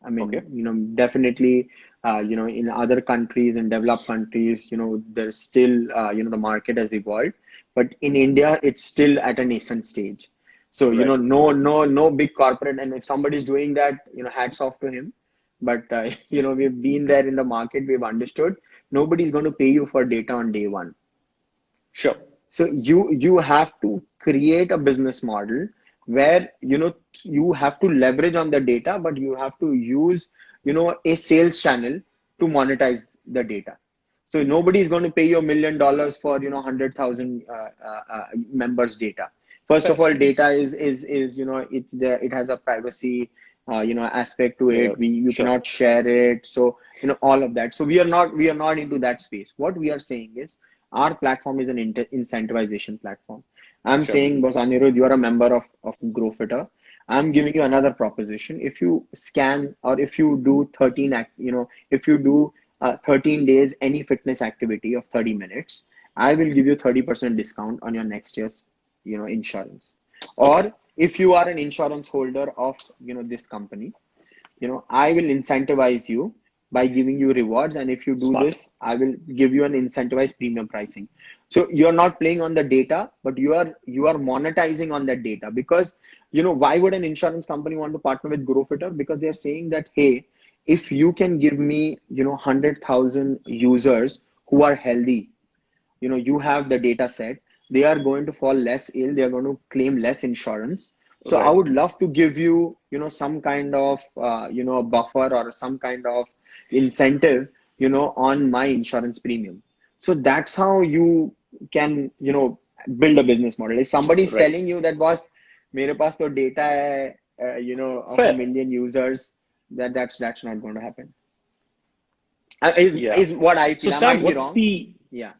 I Okay. mean, definitely, in other countries, in developed countries, there's still, the market has evolved, but in India, it's still at a nascent stage. So, Right. no big corporate, and if somebody's doing that, hats off to him. But, we've been there in the market, we've understood nobody's going to pay you for data on day one. Sure. So you have to create a business model where you have to leverage on the data, but you have to use a sales channel to monetize the data. So nobody is going to pay you $1 million for 100,000 members data. First of Fair. all, data is it has a privacy aspect to Yeah. it. You Sure. cannot share it. So all of that. So we are not into that space. What we are saying is our platform is an incentivization platform. I'm Sure. saying, boss Anirudh, you are a member of GrowFitter. I'm giving you another proposition. If you scan, or if you do 13 if you do 13 days any fitness activity of 30 minutes, I will give you 30% discount on your next year's insurance. Okay. Or if you are an insurance holder of this company, I will incentivize you by giving you rewards, and if you do Smart. this, I will give you an incentivized premium pricing. So you're not playing on the data, but you are monetizing on that data. Because why would an insurance company want to partner with GrowFitter? Because they're saying that, hey, if you can give me 100,000 users who are healthy, you have the data set, they are going to fall less ill, they are going to claim less insurance. So I Right. would love to give you some kind of buffer or some kind of incentive on my insurance premium. So that's how you can build a business model. If somebody is Right. telling you that, boss, mere paas to data hai, of a Fair. million users, that's not going to happen. Is Yeah. is what I So feel. I Sam, might be what's wrong. the Yeah.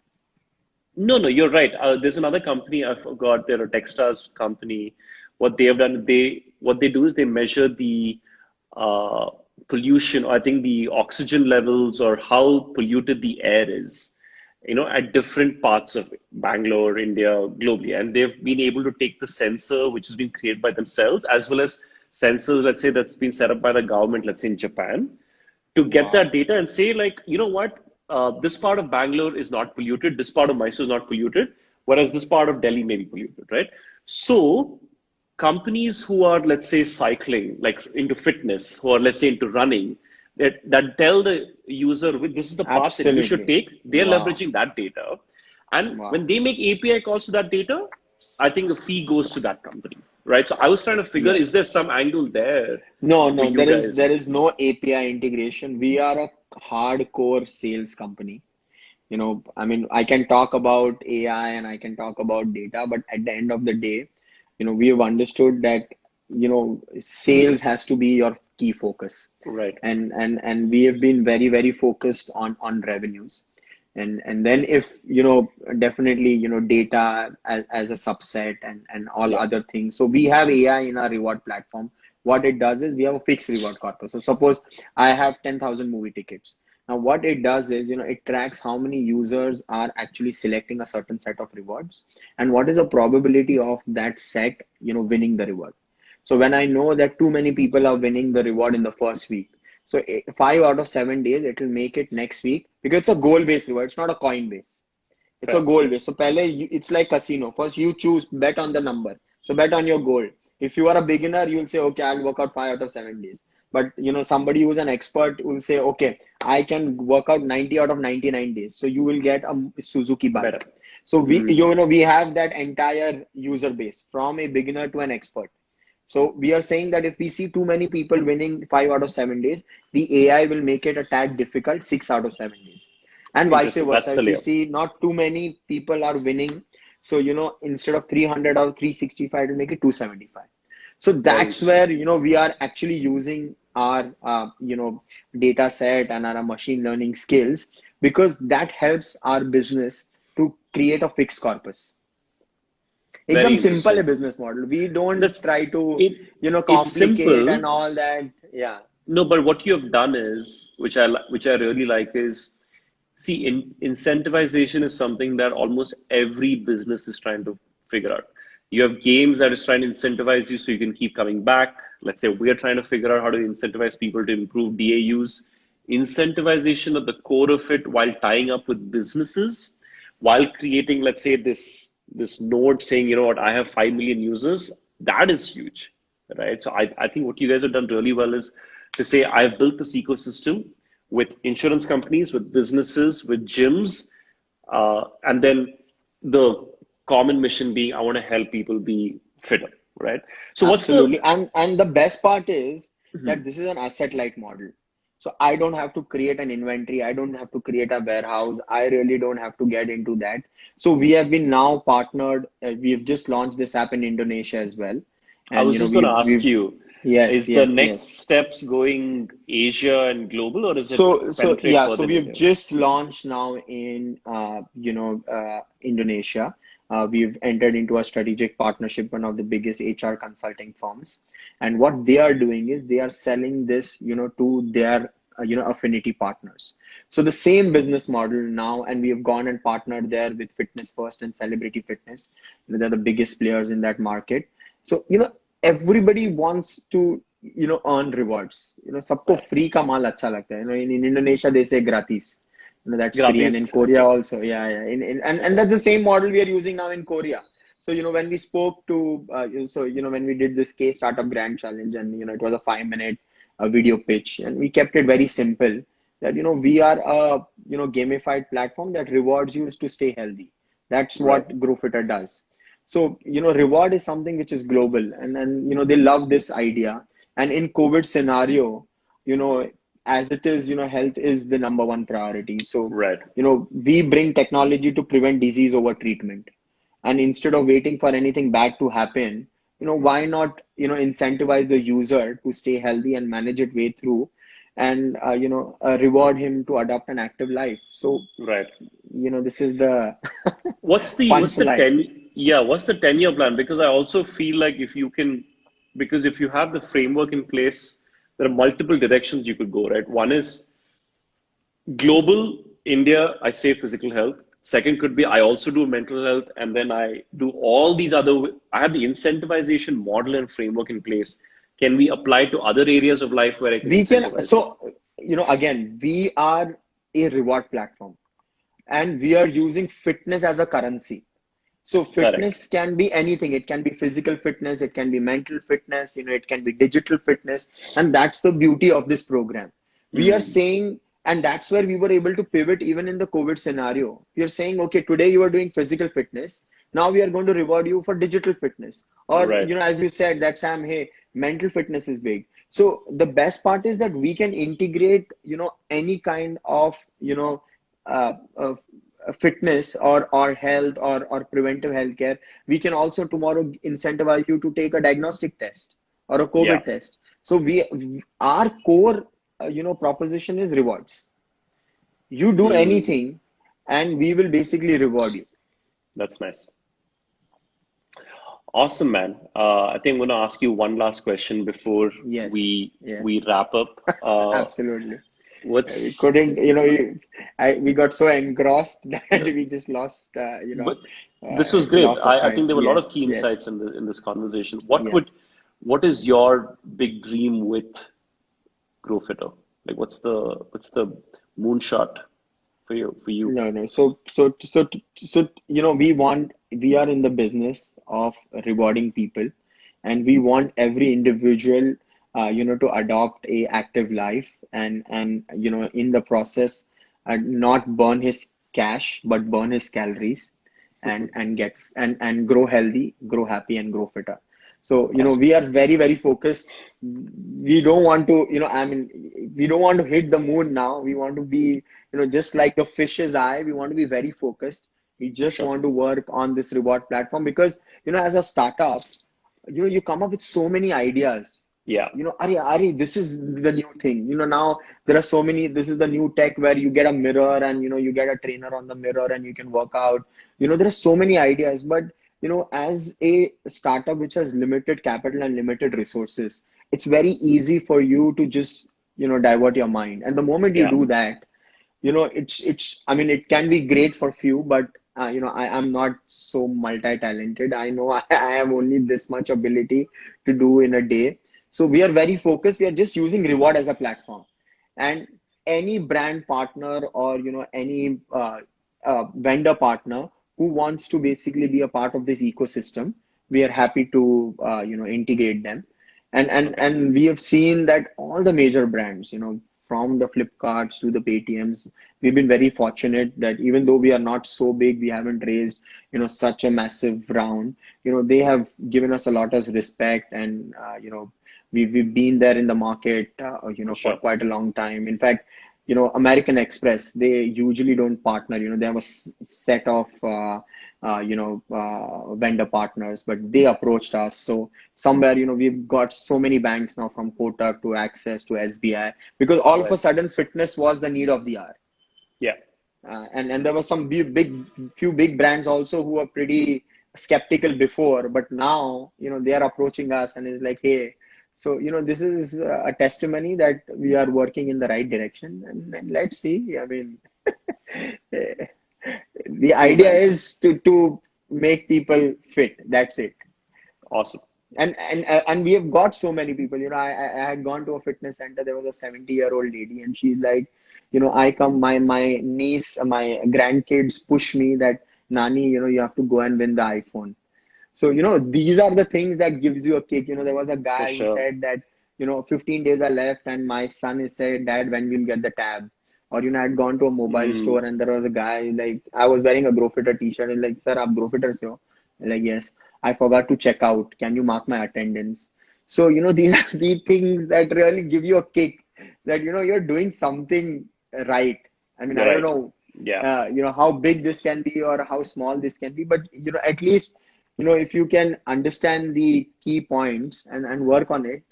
No, no, you're right. There's another company I forgot. They're a Techstars company. What they have done, what they do is they measure the uh, pollution, or I think the oxygen levels, or how polluted the air is, at different parts of Bangalore, India, globally. And they've been able to take the sensor, which has been created by themselves, as well as sensors, let's say, that's been set up by the government, let's say in Japan, to get Wow. that data and say, like, you know what, this part of Bangalore is not polluted, this part of Mysore is not polluted, whereas this part of Delhi may be polluted, right? So companies who are, let's say, cycling, like into fitness, who are, let's say, into running, that tell the user, this is the path that you should Absolutely. take, they're Wow. leveraging that data. And when Wow. they make API calls to that data, I think the fee goes to that company, right? So I was trying to figure, Yes. is there some angle there No, for no, you there guys? is no API integration. We are a hardcore sales company. I mean, I can talk about AI and I can talk about data, but at the end of the day, we have understood that, sales has to be your key focus. Right. And we have been very, very focused on revenues. And then if, definitely, data as a subset and all Yeah. other things. So we have AI in our reward platform. What it does is we have a fixed reward corpus. So suppose I have 10,000 movie tickets. Now, what it does is, it tracks how many users are actually selecting a certain set of rewards and what is the probability of that set, winning the reward. So when I know that too many people are winning the reward in the first week, so 5 out of 7 days, it will make it next week because it's a goal-based reward. It's not a coin-based. It's a Fair. goal-based. So it's like casino. First, you choose bet on the number. So bet on your goal. If you are a beginner, you'll say, okay, I'll work out 5 out of 7 days. But somebody who's an expert will say, okay, I can work out 90 out of 99 days. So you will get a Suzuki Better. bike. So Mm. we have that entire user base from a beginner to an expert. So we are saying that if we see too many people winning 5 out of 7 days, the AI will make it a tad difficult 6 out of 7 days. And vice Interesting. That's versa. the If we layout. see not too many people are winning, so instead of 300 or 365, it will make it 275. So Very that's interesting. where we are actually using our data set and our machine learning skills because that helps our business to create a fixed corpus. Very Ekdam simple a interesting. business model. We don't That's try to, it. It's complicate simple. and all that. Yeah. No, but what you have done is, which I really like is, see, incentivization is something that almost every business is trying to figure out. You have games that is trying to incentivize you so you can keep coming back. Let's say we are trying to figure out how to incentivize people to improve DAUs. Incentivization at the core of it, while tying up with businesses, while creating, let's say, this node saying, you know what, I have 5 million users, that is huge, right? So I think what you guys have done really well is to say, I've built this ecosystem with insurance companies, with businesses, with gyms, and then the common mission being, I want to help people be fitter, right? So what's the Absolutely. And the best part is that this is an asset light model. So I don't have to create an inventory. I don't have to create a warehouse. I really don't have to get into that. So we have been now partnered. We have just launched this app in Indonesia as well. I And was just going to ask we've you, yes, is the yes, next yes. steps going Asia and global, or is it So penetrate yeah, so further in we have India? just launched now in Indonesia. We've entered into a strategic partnership, one of the biggest HR consulting firms, and what they are doing is they are selling this, to their affinity partners. So the same business model now, and we have gone and partnered there with Fitness First and Celebrity Fitness. They're the biggest players in that market. So everybody wants to earn rewards. सबको Right. free का माल अच्छा लगता है. In Indonesia they say gratis. That's free, and in Gratis. Korea also. Yeah, yeah. And that's the same model we are using now in Korea. So when we spoke to when we did this K Startup Grand Challenge, and it was a 5 minute video pitch, and we kept it very simple that we are a gamified platform that rewards you to stay healthy. That's Right. what GrowFitter does. So, reward is something which is global, and they love this idea. And in COVID scenario, you know, as it is, health is the number one priority. So, Right. we bring technology to prevent disease over treatment. And instead of waiting for anything bad to happen, why not, incentivize the user to stay healthy and manage it way through and, reward him to adopt an active life. So, Right. this is the What's the punchline. 10-year plan? Because I also feel like if you can, because if you have the framework in place, there are multiple directions you could go, right? One is global, India, I say physical health. Second could be I also do mental health, and then I do all these other. I have the incentivization model and framework in place. Can we apply to other areas of life where I can We can, incentivize it? so, again, we are a reward platform and we are using fitness as a currency. So Correct. fitness can be anything. It can be physical fitness, it can be mental fitness, it can be digital fitness. And that's the beauty of this program. We are Mm. saying, and that's where we were able to pivot even in the COVID scenario. We are saying, okay, today you are doing physical fitness. Now we are going to reward you for digital fitness. Or, Right. as you said, that Sam, hey, mental fitness is big. So the best part is that we can integrate, any kind of, uh, uh, fitness or health or preventive healthcare. We can also tomorrow incentivize you to take a diagnostic test, or a Yeah. COVID test. So our core, proposition is rewards. You do Mm, anything, and we will basically reward you. that's nice. Awesome, man. I think I'm going to ask you one last question before Yes, yes, we wrap up. absolutely. We What's couldn't, we got so engrossed that we just lost, but this was great. loss of I think time. there were a lot Yes, of key yes, insights in this conversation. yes. What is your big dream with GrowFitter? Like, what's the moonshot for you? No, no. So, we are in the business of rewarding people, and we want every individual, to adopt a active life, and in the process, not burn his cash, but burn his calories, and grow healthy, grow happy, and grow fitter. So, Awesome. we are very, very focused. We don't want to, I mean, we don't want to hit the moon now. We want to be, just like the fish's eye, we want to be very focused. We just Sure. want to work on this reward platform because, as a startup, you come up with so many ideas. Yeah. Ari, this is the new thing. Now there are so many, this is the new tech where you get a mirror and, you get a trainer on the mirror and you can work out. There are so many ideas, but, as a startup which has limited capital and limited resources, it's very easy for you to just, divert your mind. And the moment you Yeah. do that, it's I mean, it can be great for few, but I'm not so multi-talented. I know I have only this much ability to do in a day. So we are very focused. We are just using reward as a platform, and any brand partner or any vendor partner who wants to basically be a part of this ecosystem, we are happy to integrate them. And Okay. and we have seen that all the major brands, from the Flipkarts to the Paytms, we've been very fortunate that even though we are not so big, we haven't raised, such a massive round. They have given us a lot of respect, and we've been there in the market, For for sure. quite a long time. In fact, American Express, they usually don't partner. They have a set of vendor partners, but they approached us. So somewhere, we've got so many banks now, from Kotak to Access to SBI, because all of a Right. sudden fitness was the need of the hour. Yeah. And there were some few big brands also who were pretty skeptical before, but now, they are approaching us and is like, hey, so, this is a testimony that we are working in the right direction, and let's see. I mean, the Cool, idea man. is to make people fit. That's it. Awesome. And we have got so many people. I had gone to a fitness center. There was a 70-year-old lady, and she's like, I come, my niece, my grandkids push me that, Nani, you have to go and win the iPhone. So, these are the things that gives you a kick. There was a For guy who sure. said that, 15 days are left, and my son is said, Dad, when we'll get the tab? Or, I'd gone to a mobile Mm, store, and there was a guy, like, I was wearing a GrowFitter t-shirt, and like, sir, aap GrowFitter se ho? Like, yes. I forgot to check out. Can you mark my attendance? So, these are the things that really give you a kick, that, you're doing something right. I mean, I don't right. know, Yeah. how big this can be or how small this can be, but, at least, if you can understand the key points and work on it,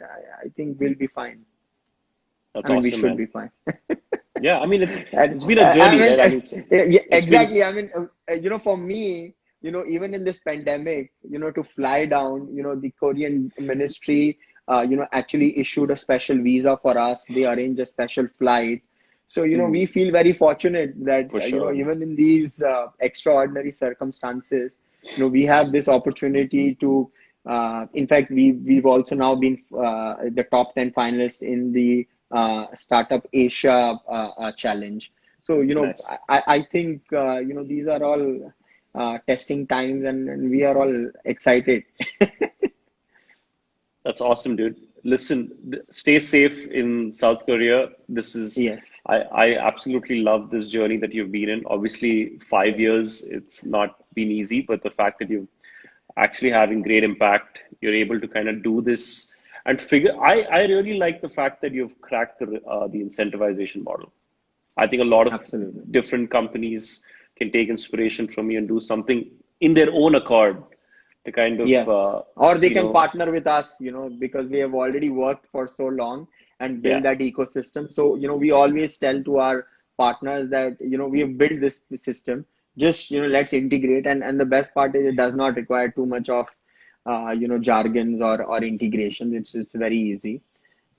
I think we'll be fine. That's I mean, we awesome, should man. be fine. Yeah. I mean, And it's been a I journey, mean, right? I mean, yeah, it's been exactly. I mean, for me, even in this pandemic, to fly down, the Korean ministry, actually issued a special visa for us. They arranged a special flight. So, we mm, feel very fortunate that, for sure. even in these extraordinary circumstances, we have this opportunity to, in fact, we've also now been the top 10 finalists in the Startup Asia challenge. So, Nice. I think, these are all testing times, and we are all excited. That's awesome, dude. Listen, stay safe in South Korea. Yes, I absolutely love this journey that you've been in. Obviously, 5 years, it's not been easy, but the fact that you've actually having great impact, you're able to kind of do this and I really like the fact that you've cracked the incentivization model. I think a lot of absolutely. different companies can take inspiration from you and do something in their own accord to kind of, Yes. Or they you can know, partner with us, because we have already worked for so long and build yeah, that ecosystem. So, we always tell to our partners that, we have built this system. Just, let's integrate. And the best part is it does not require too much of, jargons or integrations. It's very easy.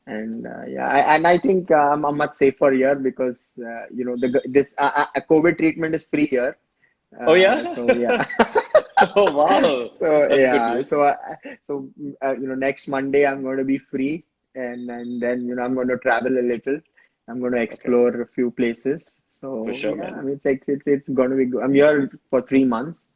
And yeah, and I think I'm much safer here because, this COVID treatment is free here. oh yeah, So yeah. oh wow, So that's good yeah, news. next Monday I'm going to be free, and then I'm going to travel a little. I'm going to Okay, explore a few places. for So sure, yeah, I man. mean it's going to be good. I'm here for 3 months,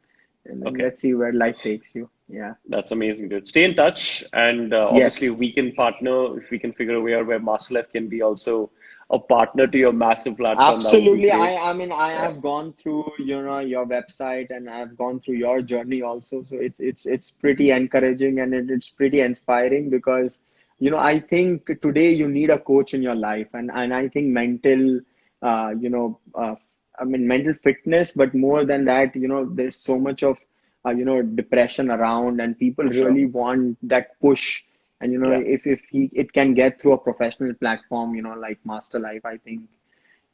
and then Okay. let's see where life takes you. Yeah. That's amazing, dude. Stay in touch, and obviously Yes. we can partner if we can figure a way out where Masterlife can be also a partner to your massive platform. That would be Absolutely. great. I mean, I Yeah, have gone through, your website, and I've gone through your journey also. So it's pretty encouraging, and it's pretty inspiring because, I think today you need a coach in your life, and I think mental, I mean, mental fitness, but more than that, there's so much of, depression around, and people for sure. really want that push. And Yeah, if it can get through a professional platform, like Masterlife, I think.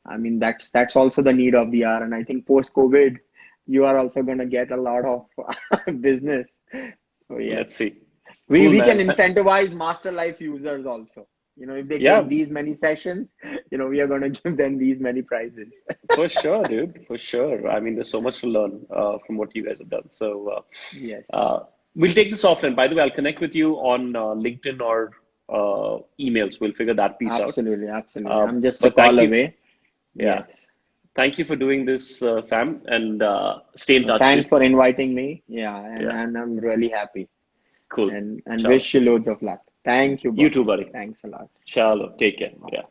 I mean, that's also the need of the hour. And I think post-COVID, you are also going to get a lot of business. So let's yes, see. we Cool, we can man. incentivize Master Life users also. If they Yeah, take these many sessions, we are going to give them these many prizes. for sure, dude. For sure. I mean, there's so much to learn from what you guys have done. So Yes, we'll take this offline. By the way, I'll connect with you on LinkedIn or emails. We'll figure that piece out. absolutely, absolutely. I'm just a But call thank you. away. Yeah. Yes. Thank you for doing this, Sam, and stay in touch, Thanks dude. for inviting me. Yeah, and, Yeah, and I'm really happy, cool. and Ciao. wish you loads of luck. Thank you, You too, boss. buddy. Thanks a lot. Chalo. Take care. Yeah.